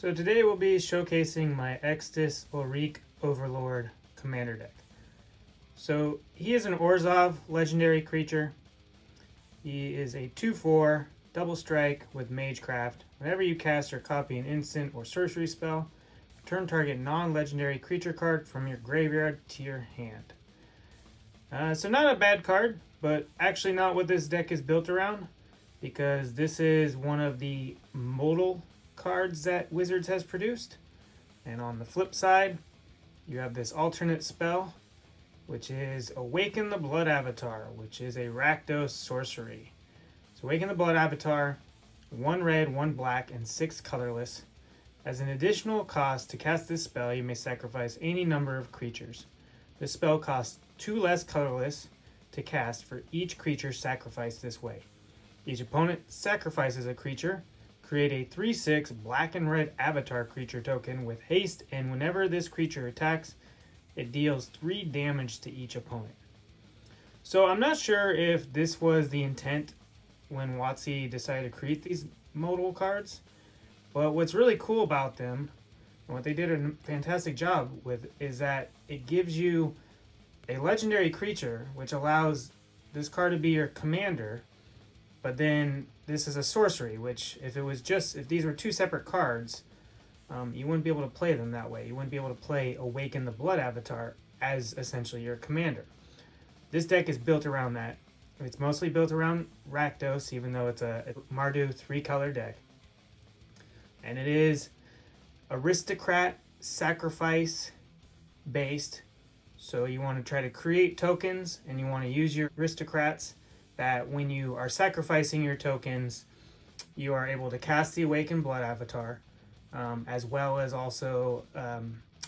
So today we'll be showcasing my Extus Ulrich Overlord Commander deck. So he is an Orzhov legendary creature. He is a 2/4 double strike with Magecraft. Whenever you cast or copy an instant or sorcery spell, return target non-legendary creature card from your graveyard to your hand. So not a bad card, but actually not what this deck is built around, because this is one of the modal cards that Wizards has produced. And on the flip side, you have this alternate spell, which is Awaken the Blood Avatar, which is a Rakdos sorcery. So Awaken the Blood Avatar, 1 red, 1 black, and 6 colorless. As an additional cost to cast this spell, you may sacrifice any number of creatures. This spell costs 2 less colorless to cast for each creature sacrificed this way. Each opponent sacrifices a creature. Create a 3/6 black and red avatar creature token with haste, and whenever this creature attacks, it deals 3 damage to each opponent. So I'm not sure if this was the intent when WotC decided to create these modal cards, but what's really cool about them, and what they did a fantastic job with, is that it gives you a legendary creature, which allows this card to be your commander. But then this is a sorcery, which if these were 2 separate cards, you wouldn't be able to play them that way. You wouldn't be able to play Awaken the Blood Avatar as essentially your commander. This deck is built around that. It's mostly built around Rakdos, even though it's a Mardu 3-color deck. And it is aristocrat sacrifice based. So you want to try to create tokens, and you want to use your aristocrats that when you are sacrificing your tokens, you are able to cast the Awakened Blood Avatar, as well as also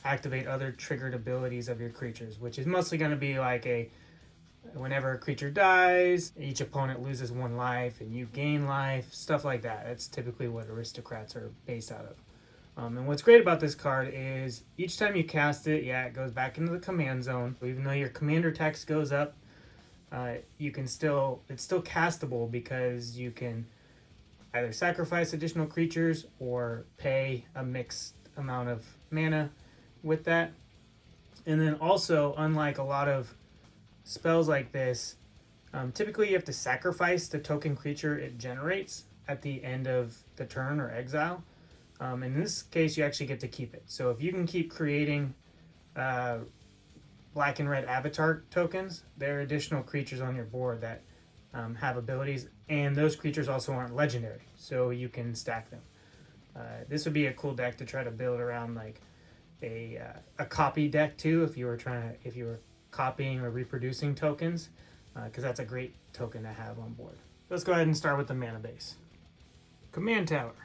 activate other triggered abilities of your creatures, which is mostly going to be like whenever a creature dies, each opponent loses 1 life and you gain life, stuff like that. That's typically what aristocrats are based out of. And what's great about this card is each time you cast it, it goes back into the command zone. Even though your commander text goes up, it's still castable, because you can either sacrifice additional creatures or pay a mixed amount of mana with that. And then also, unlike a lot of spells like this, typically you have to sacrifice the token creature it generates at the end of the turn or exile. In this case, you actually get to keep it. So if you can keep creating black and red avatar tokens, there are additional creatures on your board that have abilities, and those creatures also aren't legendary, so you can stack them. This would be a cool deck to try to build around, like a copy deck too, if you were copying or reproducing tokens, because that's a great token to have on board. Let's go ahead and start with the mana base. Command Tower,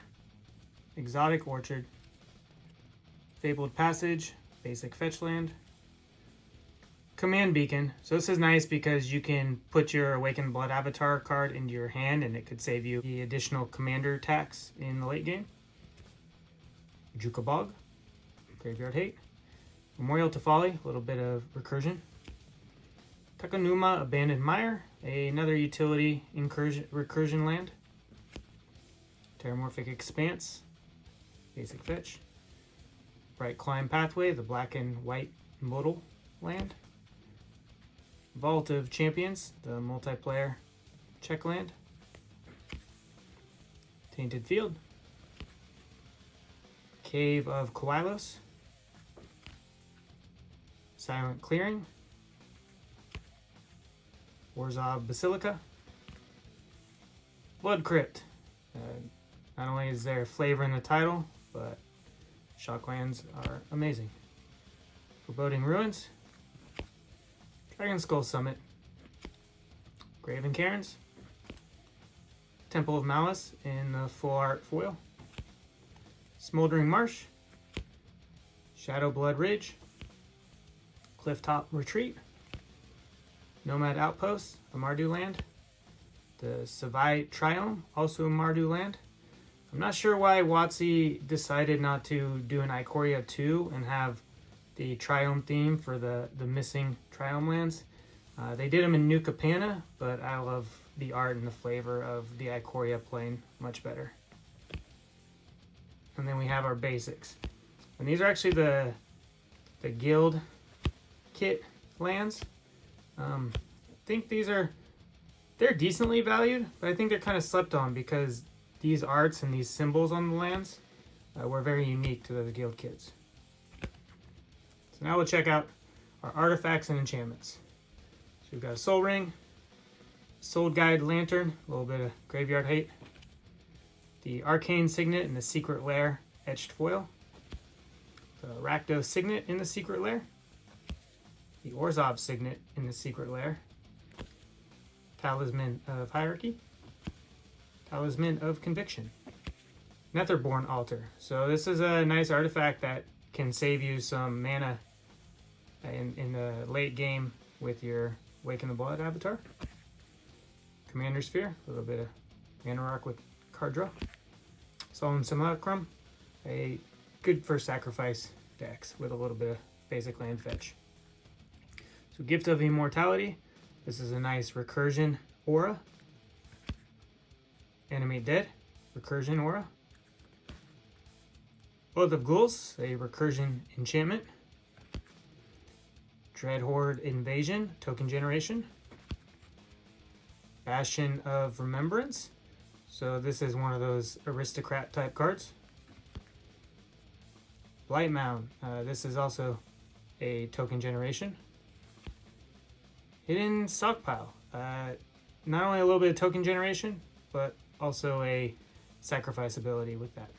Exotic Orchard, Fabled Passage, basic fetch land. Command Beacon. So this is nice because you can put your Awakened Blood Avatar card into your hand, and it could save you the additional commander attacks in the late game. Jukabog, Graveyard Hate. Memorial to Folly, a little bit of recursion. Takanuma, Abandoned Mire, another utility recursion land. Terramorphic Expanse, basic fetch. Bright Climb Pathway, the black and white modal land. Vault of Champions, the multiplayer check land. Tainted Field. Cave of Koilos. Silent Clearing. Orzhov Basilica. Blood Crypt. Not only is there flavor in the title, but shocklands are amazing. Foreboding Ruins. Dragon Skull Summit. Graven Cairns. Temple of Malice in the full art foil. Smoldering Marsh. Shadow Blood Ridge. Clifftop Retreat. Nomad Outpost, a Mardu land. The Savai Triome, also a Mardu land. I'm not sure why WotC decided not to do an Ikoria 2 and have the Triome theme for the missing Triome lands. They did them in New Capenna, but I love the art and the flavor of the Ikoria plane much better. and then we have our basics. And these are actually the guild kit lands. I think they're decently valued, but I think they're kind of slept on because these arts and these symbols on the lands were very unique to those guild kits. So now we'll check out our artifacts and enchantments. So we've got a soul ring, soul guide lantern, a little bit of graveyard hate, the arcane signet in the secret lair etched foil, the Rakdos signet in the secret lair, the Orzhov signet in the secret lair, talisman of hierarchy, talisman of conviction, Netherborn altar. So this is a nice artifact that can save you some mana in the late game with your Awaken the Blood Avatar. Commander Sphere, a little bit of mana rock with card draw. Solemn Simulacrum, a good for sacrifice decks with a little bit of basic land fetch. So Gift of Immortality, this is a nice recursion aura. Animate Dead, recursion aura. Oath of Ghouls, a recursion enchantment. Dreadhorde Invasion, token generation. Bastion of Remembrance. So this is one of those aristocrat type cards. Blightmound, this is also a token generation. Hidden Stockpile, not only a little bit of token generation, but also a sacrifice ability with that.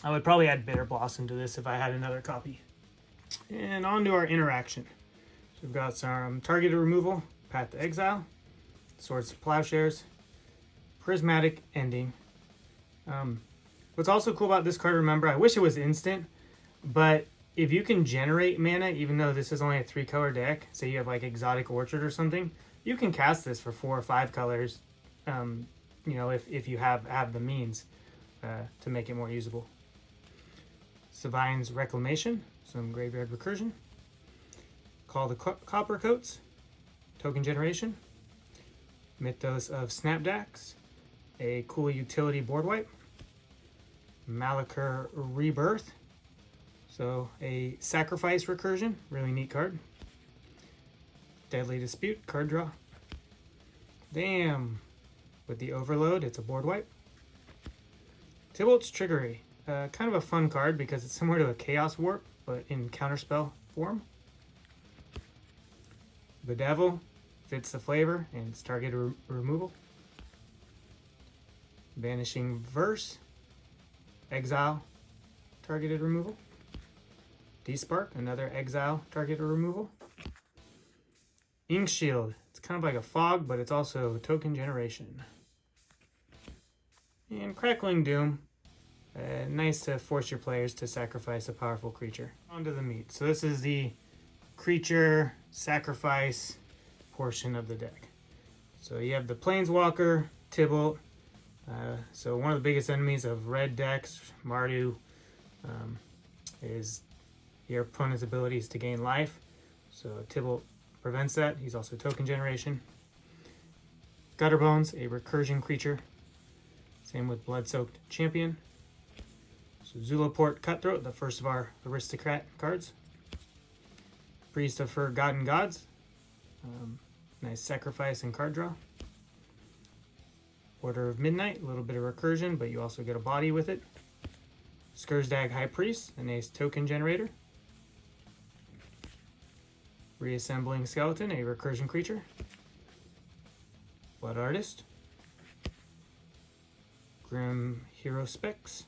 I would probably add Bitter Blossom to this if I had another copy. And on to our interaction. So we've got some targeted removal, Path to Exile, Swords to Plowshares, Prismatic Ending. What's also cool about this card, remember, I wish it was instant, but if you can generate mana, even though this is only a 3-color deck, say you have like Exotic Orchard or something, you can cast this for 4 or 5 colors, you know, if you have the means to make it more usable. Savine's Reclamation, some graveyard recursion. Call the Coppercoats, token generation. Mythos of Snapdax, a cool utility board wipe. Malachor Rebirth, so a sacrifice recursion, really neat card. Deadly Dispute, card draw. Damn, with the Overload, it's a board wipe. Tybalt's Trickery, kind of a fun card because it's similar to a Chaos Warp, but in counterspell form. Bedevil, fits the flavor and it's targeted removal. Vanishing Verse, exile, targeted removal. Despark, another exile, targeted removal. Ink Shield, it's kind of like a fog, but it's also token generation. And Crackling Doom, nice to force your players to sacrifice a powerful creature. On to the meat. So this is the creature sacrifice portion of the deck. So you have the Planeswalker, Tybalt. So one of the biggest enemies of red decks, Mardu, is your opponent's abilities to gain life. So Tybalt prevents that. He's also token generation. Gutterbones, a recursion creature. Same with Blood-Soaked Champion. So Zulaport Cutthroat, the first of our aristocrat cards. Priest of Forgotten Gods. Nice sacrifice and card draw. Order of Midnight, a little bit of recursion, but you also get a body with it. Skursdag High Priest, a nice token generator. Reassembling Skeleton, a recursion creature. Blood Artist. Grim Hero Specs.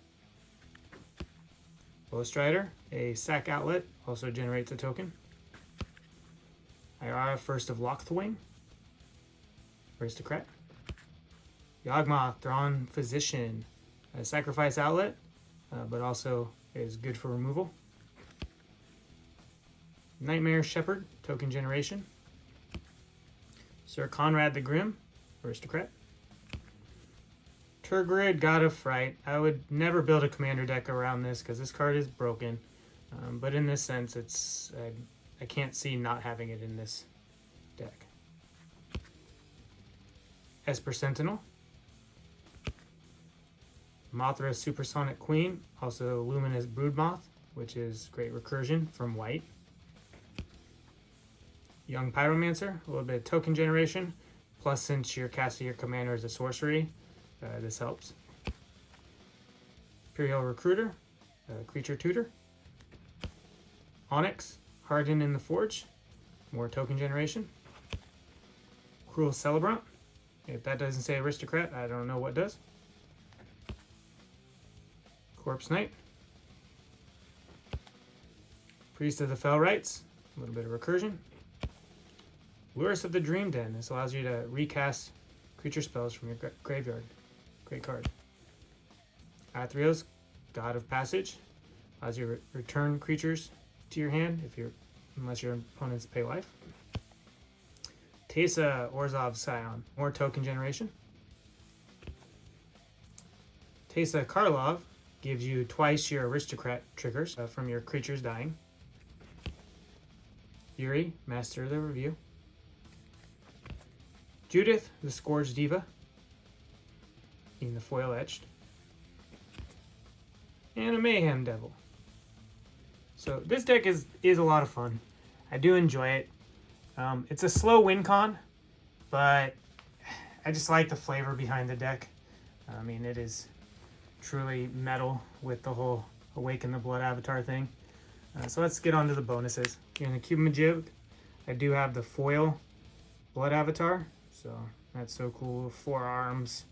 Bowstrider, a sack outlet, also generates a token. Iara, First of Lockthwain, aristocrat. Yawgmoth, Thrawn Physician, a sacrifice outlet, but also is good for removal. Nightmare Shepherd, token generation. Sir Conrad the Grim, aristocrat. Tergrid, God of Fright. I would never build a commander deck around this because this card is broken. But in this sense, it's I can't see not having it in this deck. Esper Sentinel. Mothra Supersonic Queen, also Luminous Broodmoth, which is great recursion from white. Young Pyromancer, a little bit of token generation, plus since you're casting your commander as a sorcery, this helps. Imperial Recruiter, creature tutor. Onyx, Hardened in the Forge, more token generation. Cruel Celebrant, if that doesn't say aristocrat, I don't know what does. Corpse Knight. Priest of the Fell Rites, a little bit of recursion. Lurus of the Dream Den, this allows you to recast creature spells from your graveyard. Great card. Athreos, God of Passage, allows you to return creatures to your hand unless your opponents pay life. Teysa Orzhov Scion, more token generation. Teysa Karlov gives you twice your aristocrat triggers from your creatures dying. Yuri, Master of the Review. Judith, the Scourge Diva, in the foil etched. And a Mayhem Devil. So this deck is a lot of fun. I do enjoy it. It's a slow win con, but I just like the flavor behind the deck. I mean, it is truly metal with the whole Awaken the Blood Avatar thing. So let's get on to the bonuses. In the Cuban Majig, I do have the foil Blood Avatar. So that's so cool. 4 arms,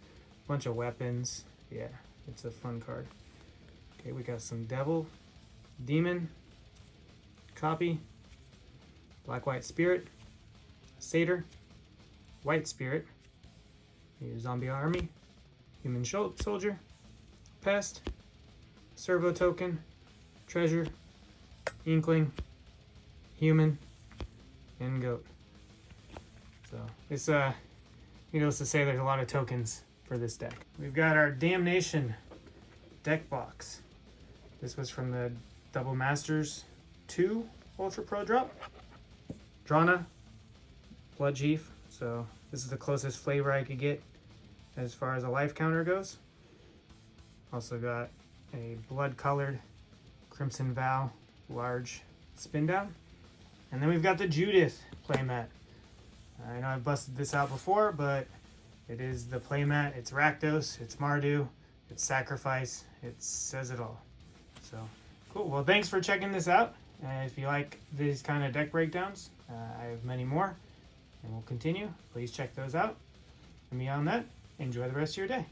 bunch of weapons. Yeah, it's a fun card. Okay, we got some Devil, Demon, Copy, Black-White Spirit, Satyr, White Spirit, Zombie Army, Human Soldier, Pest, Servo Token, Treasure, Inkling, Human, and Goat. So it's needless to say, there's a lot of tokens for this deck. We've got our Damnation deck box. This was from the Double Masters 2 Ultra Pro drop. Drana, Blood Chief. So this is the closest flavor I could get as far as a life counter goes. Also got a blood colored Crimson Vow large spin down. And then we've got the Judith playmat. I know I've busted this out before, but it is the playmat. It's Rakdos, it's Mardu, it's Sacrifice, it says it all. So cool. Well, thanks for checking this out. If you like these kind of deck breakdowns, I have many more, and we'll continue. Please check those out. And beyond that, enjoy the rest of your day.